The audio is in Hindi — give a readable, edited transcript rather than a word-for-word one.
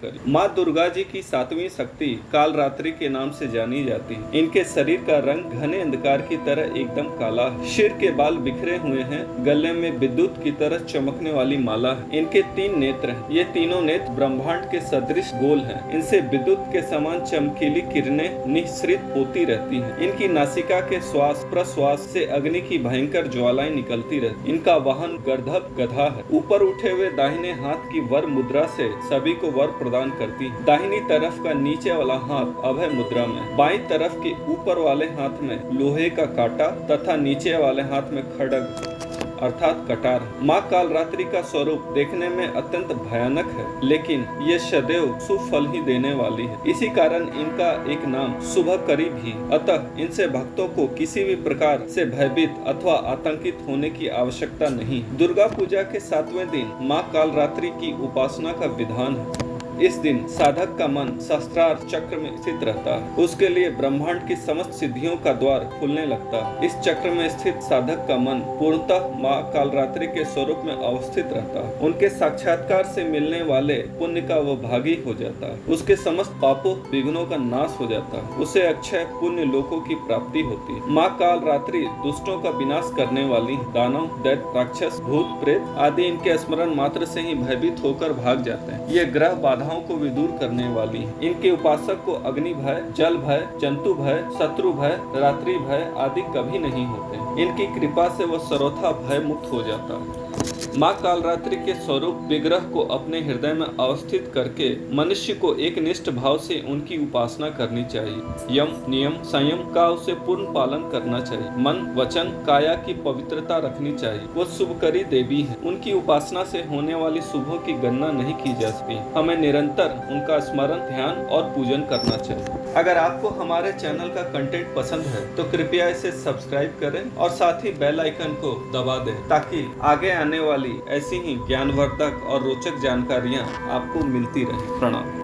माँ दुर्गा जी की सातवीं शक्ति कालरात्रि के नाम से जानी जाती है। इनके शरीर का रंग घने अंधकार की तरह एकदम काला है। सिर के बाल बिखरे हुए हैं। गले में विद्युत की तरह चमकने वाली माला है। इनके 3 नेत्र हैं। ये तीनों नेत्र ब्रह्मांड के सदृश गोल हैं। इनसे विद्युत के समान चमकीली किरणें निःसृत होती रहती हैं। इनकी नासिका के श्वास प्रश्वास से अग्नि की भयंकर ज्वालाएं निकलती रहती। इनका वाहन गर्दभ गधा है। ऊपर उठे हुए दाहिने हाथ की वर मुद्रा से सभी को वर प्रदान करती है। दाहिनी तरफ का नीचे वाला हाथ अभय मुद्रा में, बाईं तरफ के ऊपर वाले हाथ में लोहे का कांटा तथा नीचे वाले हाथ में खड्ग अर्थात कटार। माँ कालरात्रि का स्वरूप देखने में अत्यंत भयानक है, लेकिन ये सदैव शुभ फल ही देने वाली है। इसी कारण इनका एक नाम शुभकरी भी। अतः इनसे भक्तों को किसी भी प्रकार से भयभीत अथवा आतंकित होने की आवश्यकता नहीं। दुर्गा पूजा के 7वें दिन माँ कालरात्रि की उपासना का विधान है। इस दिन साधक का मन शस्त्रार्थ चक्र में स्थित रहता है। उसके लिए ब्रह्मांड की समस्त सिद्धियों का द्वार खुलने लगता है। इस चक्र में स्थित साधक का मन पूर्णतः माँ कालरात्रि के स्वरूप में अवस्थित रहता है। उनके साक्षात्कार से मिलने वाले पुण्य का वह भागी हो जाता है। उसके समस्त पापों विघ्नों का नाश हो जाता है। उसे अक्षय पुण्य लोकों की प्राप्ति होती है। माँ कालरात्रि दुष्टों का विनाश करने वाली, दानव दैत्य राक्षस भूत प्रेत आदि इनके स्मरण मात्र से ही भयभीत होकर भाग जाते हैं। ये ग्रह बाधा को भी दूर करने वाली है। इनके उपासक को अग्नि भय, जल भय, जंतु भय, शत्रु भय, रात्रि भय आदि कभी नहीं होते। इनकी कृपा से वह सर्वथा भय मुक्त हो जाता है। माँ कालरात्रि के स्वरूप विग्रह को अपने हृदय में अवस्थित करके मनुष्य को एक निष्ठ भाव से उनकी उपासना करनी चाहिए। यम नियम संयम का उसे पूर्ण पालन करना चाहिए। मन वचन काया की पवित्रता रखनी चाहिए। वो शुभकरी देवी है। उनकी उपासना से होने वाली शुभों की गणना नहीं की जा सकती। हमें निरंतर उनका स्मरण ध्यान और पूजन करना चाहिए। अगर आपको हमारे चैनल का कंटेंट पसंद है तो कृपया इसे सब्सक्राइब करें और साथ ही बेल आइकन को दबा दें, ताकि आगे आने वाली ऐसी ही ज्ञानवर्धक और रोचक जानकारियां आपको मिलती रहें। प्रणाम।